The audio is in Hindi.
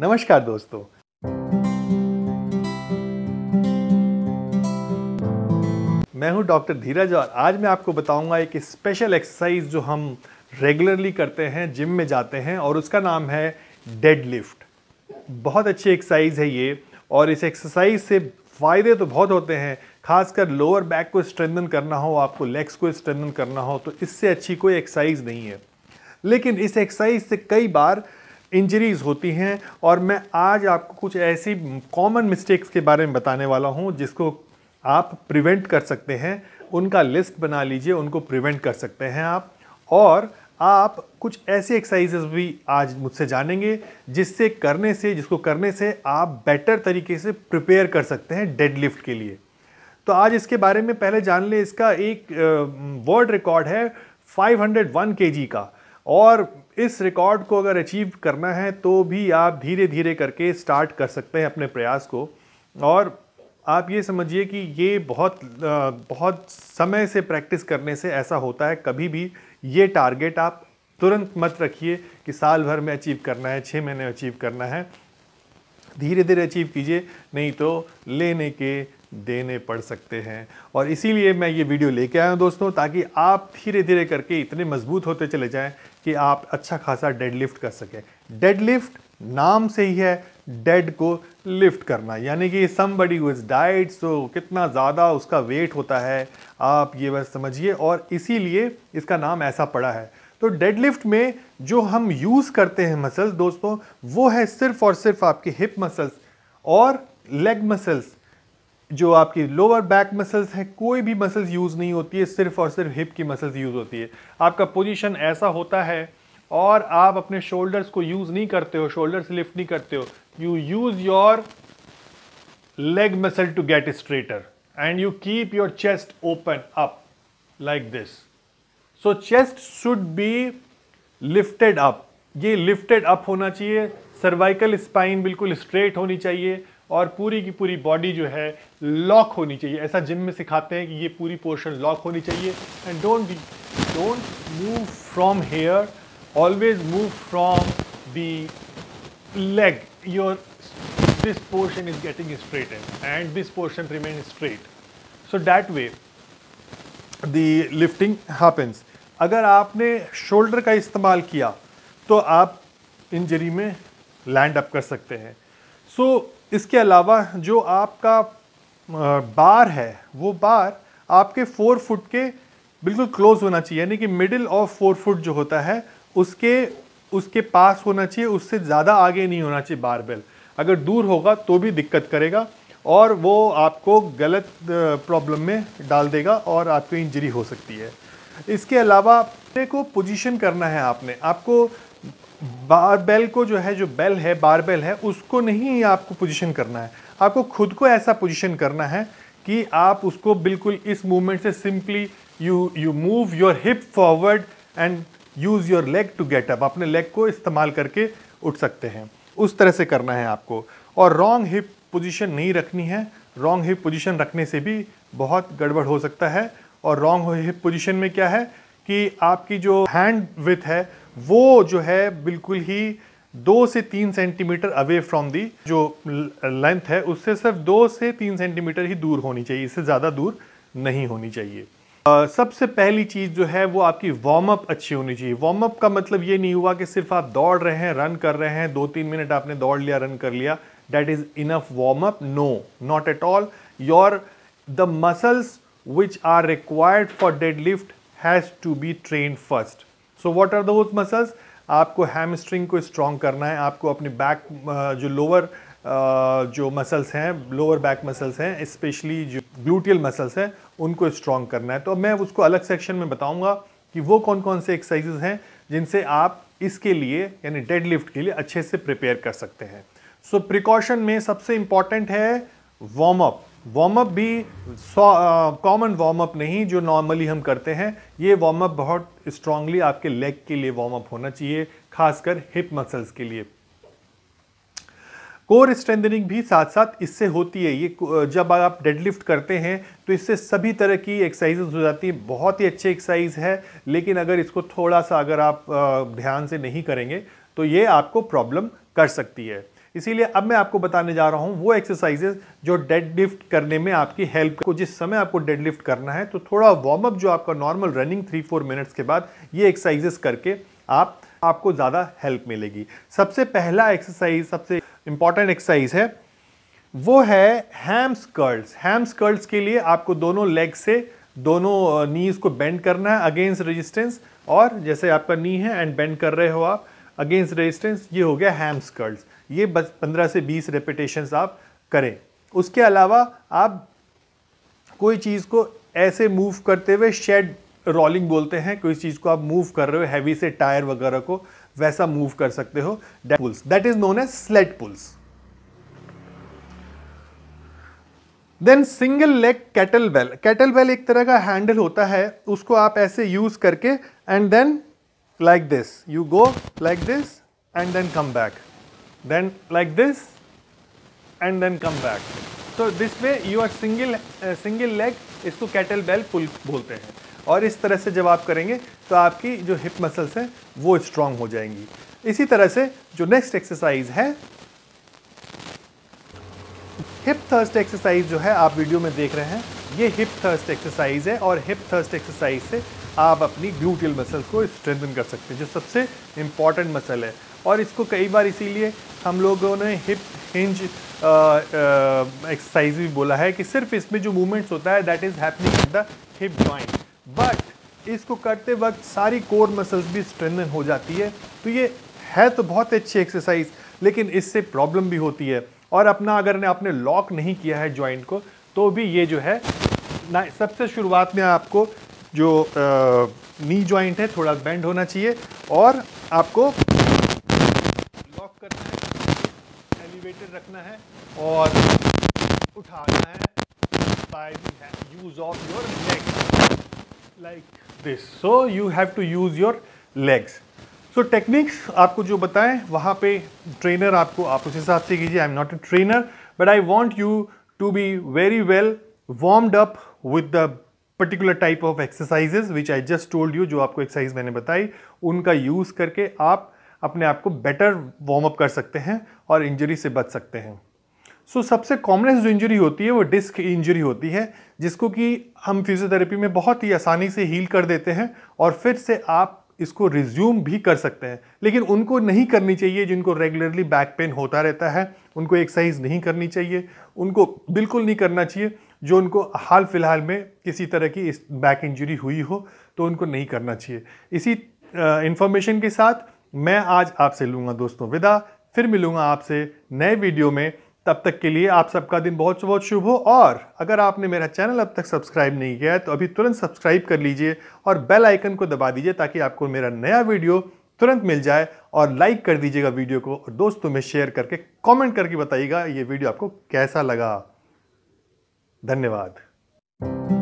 नमस्कार दोस्तों। मैं हूं डॉक्टर धीरज और आज मैं आपको बताऊंगा एक स्पेशल एक्सरसाइज जो हम रेगुलरली करते हैं, जिम में जाते हैं, और उसका नाम है डेड लिफ्ट। बहुत अच्छी एक्सरसाइज है ये, और इस एक्सरसाइज से फ़ायदे तो बहुत होते हैं। खासकर लोअर बैक को स्ट्रेंथन करना हो, आपको लेग्स को स्ट्रेंथन करना हो, तो इससे अच्छी कोई एक्सरसाइज नहीं है। लेकिन इस एक्सरसाइज से कई बार इंजरीज होती हैं, और मैं आज आपको कुछ ऐसी कॉमन मिस्टेक्स के बारे में बताने वाला हूं जिसको आप प्रिवेंट कर सकते हैं। उनका लिस्ट बना लीजिए, उनको प्रिवेंट कर सकते हैं आप। और आप कुछ ऐसी एक्सरसाइजेस भी आज मुझसे जानेंगे जिसको करने से आप बेटर तरीके से प्रिपेयर कर सकते हैं डेड लिफ्ट के लिए। तो आज इसके बारे में पहले जान लें। इसका एक वर्ल्ड रिकॉर्ड है 501 kg का, और इस रिकॉर्ड को अगर अचीव करना है तो भी आप धीरे धीरे करके स्टार्ट कर सकते हैं अपने प्रयास को। और आप ये समझिए कि ये बहुत समय से प्रैक्टिस करने से ऐसा होता है। कभी भी ये टारगेट आप तुरंत मत रखिए कि साल भर में अचीव करना है, 6 महीने में अचीव करना है। धीरे धीरे अचीव कीजिए, नहीं तो लेने के देने पड़ सकते हैं। और इसीलिए मैं ये वीडियो लेके आया हूँ दोस्तों, ताकि आप धीरे धीरे करके इतने मजबूत होते चले जाएं कि आप अच्छा खासा डेड लिफ्ट कर सकें। डेड लिफ्ट नाम से ही है, डेड को लिफ्ट करना, यानी कि समबडी हु इज डाइड, सो कितना ज़्यादा उसका वेट होता है आप ये बस समझिए, और इसीलिए इसका नाम ऐसा पड़ा है। तो डेड लिफ्ट में जो हम यूज़ करते हैं मसल्स दोस्तों, वो है सिर्फ और सिर्फ आपके हिप मसल्स और लेग मसल्स। जो आपकी लोअर बैक मसल्स हैं, कोई भी मसल्स यूज़ नहीं होती है, सिर्फ और सिर्फ हिप की मसल्स यूज़ होती है। आपका पोजीशन ऐसा होता है, और आप अपने शोल्डर्स को यूज़ नहीं करते हो, शोल्डर्स लिफ्ट नहीं करते हो। You use your leg muscle to get straighter, and you keep your chest open up like this. So chest should be lifted up, ये लिफ्टेड अप होना चाहिए। सर्वाइकल स्पाइन बिल्कुल स्ट्रेट होनी चाहिए, और पूरी की पूरी बॉडी जो है लॉक होनी चाहिए। ऐसा जिम में सिखाते हैं कि ये पूरी पोर्शन लॉक होनी चाहिए। And don't move from here, always move from the leg. This portion is getting striated and this portion remain straight, so that way the lifting happens. अगर आपने शोल्डर का इस्तेमाल किया तो आप इंजरी में लैंड अप कर सकते हैं। इसके अलावा जो आपका बार है, वो बार आपके 4 फुट के बिल्कुल क्लोज होना चाहिए, यानी कि मिडिल ऑफ 4 फुट जो होता है उसके पास होना चाहिए। उससे ज़्यादा आगे नहीं होना चाहिए बारबेल। अगर दूर होगा तो भी दिक्कत करेगा, और वो आपको गलत प्रॉब्लम में डाल देगा, और आपको इंजरी हो सकती है। इसके अलावा अपने को पोजीशन करना है आपको बारबेल को, जो बेल है, बारबेल है, उसको नहीं आपको पोजीशन करना है। आपको खुद को ऐसा पोजीशन करना है कि आप उसको बिल्कुल इस मूवमेंट से simply you move your hip forward and use your leg to get up. अपने लेग को इस्तेमाल करके उठ सकते हैं, उस तरह से करना है आपको। और रॉन्ग हिप पोजीशन नहीं रखनी है। रॉन्ग हिप पोजीशन रखने से भी बहुत गड़बड़ हो सकता है। और रॉन्ग हिप पोजीशन में क्या है कि आपकी जो हैंड विड्थ है वो जो है बिल्कुल ही 2 से 3 सेंटीमीटर अवे फ्रॉम दी जो लेंथ है, उससे सिर्फ 2 से 3 सेंटीमीटर ही दूर होनी चाहिए, इससे ज़्यादा दूर नहीं होनी चाहिए। सबसे पहली चीज़ जो है वो आपकी वार्म अप अच्छी होनी चाहिए। वार्म अप का मतलब ये नहीं हुआ कि सिर्फ आप दौड़ रहे हैं, रन कर रहे हैं, 2-3 मिनट आपने दौड़ लिया, रन कर लिया, that is enough warm up. No, not at all. The muscles which are required for deadlift has to be trained first. So what are those muscles? आपको हैमस्ट्रिंग को स्ट्रॉन्ग करना है। आपको अपने बैक जो लोअर जो मसल्स हैं, लोअर बैक मसल्स हैं, स्पेशली जो ग्लूटियल मसल्स हैं, उनको स्ट्रॉन्ग करना है। तो मैं उसको अलग सेक्शन में बताऊंगा कि वो कौन कौन से एक्सरसाइजेज हैं जिनसे आप इसके लिए, यानी डेड लिफ्ट के लिए अच्छे से प्रिपेयर कर सकते हैं। सो प्रिकॉशन में सबसे इंपॉर्टेंट है वार्म अप। वार्म अप भी कॉमन वार्म अप नहीं जो नॉर्मली हम करते हैं। ये वार्म अप बहुत स्ट्रांगली आपके लेग के लिए वार्म अप होना चाहिए, खासकर हिप मसल्स के लिए। कोर स्ट्रेंथनिंग भी साथ साथ इससे होती है। ये जब आप डेडलिफ्ट करते हैं तो इससे सभी तरह की एक्सरसाइजेज हो जाती हैं। बहुत ही अच्छी एक्सरसाइज है, लेकिन अगर इसको थोड़ा सा अगर आप ध्यान से नहीं करेंगे तो ये आपको प्रॉब्लम कर सकती है। इसीलिए अब मैं आपको बताने जा रहा हूं वो एक्सरसाइजेस जो डेडलिफ्ट करने में आपकी हेल्प को। जिस समय आपको डेडलिफ्ट करना है तो थोड़ा वार्म अप जो आपका नॉर्मल रनिंग 3-4 मिनट्स के बाद ये एक्सरसाइजेस करके आपको ज़्यादा हेल्प मिलेगी। सबसे पहला एक्सरसाइज, सबसे इंपॉर्टेंट एक्सरसाइज है, वो है हैम्स कर्ल्स। हैम्स कर्ल्स के लिए आपको दोनों लेग से दोनों नीज को बेंड करना है अगेंस्ट रेजिस्टेंस, और जैसे आपका नी है एंड बेंड कर रहे हो आप अगेंस्ट रेजिस्टेंस, ये हो गया हैम्स कर्ल्स। ये बस 15 से 20 रेपिटेशंस आप करें। उसके अलावा आप कोई चीज़ को ऐसे मूव करते हुए, शेड रोलिंग बोलते हैं, कोई चीज़ को आप मूव कर रहे हो हैवी से, टायर वगैरह को वैसा मूव कर सकते हो, pulls, that is known as sled pulls. Then single leg kettlebell. Kettlebell एक तरह का हैंडल होता है, उसको आप ऐसे यूज करके and then like this you go like this and then come back, then like this and then come back. तो this way you are single leg, इसको कैटल बेल पुल बोलते हैं। और इस तरह से जब आप करेंगे तो आपकी जो हिप मसल्स हैं वो स्ट्रांग हो जाएंगी। इसी तरह से जो नेक्स्ट एक्सरसाइज है हिप थर्स्ट एक्सरसाइज, जो है आप वीडियो में देख रहे हैं, ये हिप थर्स्ट एक्सरसाइज है। और हिप थर्स्ट एक्सरसाइज से आप अपनी ग्लूटियल मसल्स को स्ट्रेंथन कर सकते हैं, जो सबसे इंपॉर्टेंट मसल है। और इसको कई बार इसीलिए हम लोगों ने हिप हिंज एक्सरसाइज भी बोला है कि सिर्फ इसमें जो मूवमेंट्स होता है that is happening at the hip joint, but इसको करते वक्त सारी कोर मसल्स भी स्ट्रेंथन हो जाती है। तो ये है तो बहुत अच्छी एक्सरसाइज, लेकिन इससे प्रॉब्लम भी होती है। और अपना अगर आपने लॉक नहीं किया है जॉइंट को, तो भी ये जो है ना, सबसे शुरुआत में आपको जो नी जॉइंट है थोड़ा बेंड होना चाहिए और आपको लॉक करना है, एलिवेटेड रखना है और उठाना है by the use of your legs like this. So you have to use your legs. So techniques आपको जो बताएं वहाँ पे ट्रेनर आपको, आप उस हिसाब से कीजिए। I am not a trainer, but I want you to be very well warmed up with the particular type of exercises which I just told you. जो आपको एक्सरसाइज मैंने बताई उनका यूज़ करके आप अपने आप को बेटर वार्म अप कर सकते हैं और इंजरी से बच सकते हैं। सो सबसे कॉमनेस्ट जो इंजरी होती है वो डिस्क इंजरी होती है, जिसको कि हम फिजियोथेरेपी में बहुत ही आसानी से हील कर देते हैं और फिर से आप इसको रिज्यूम भी कर सकते हैं। लेकिन उनको नहीं करनी चाहिए जिनको रेगुलरली बैक पेन होता रहता है, उनको एक्सरसाइज नहीं करनी चाहिए, उनको बिल्कुल नहीं करना चाहिए। जो उनको हाल फिलहाल में किसी तरह की इस बैक इंजरी हुई हो तो उनको नहीं करना चाहिए। इसी इंफॉर्मेशन के साथ मैं आज आपसे लूँगा दोस्तों विदा, फिर मिलूँगा आपसे नए वीडियो में। तब तक के लिए आप सबका दिन बहुत बहुत शुभ हो। और अगर आपने मेरा चैनल अब तक सब्सक्राइब नहीं किया है तो अभी तुरंत सब्सक्राइब कर लीजिए और बेल आइकन को दबा दीजिए ताकि आपको मेरा नया वीडियो तुरंत मिल जाए। और लाइक कर दीजिएगा वीडियो को और दोस्तों में शेयर करके कमेंट करके बताइएगा ये वीडियो आपको कैसा लगा। धन्यवाद।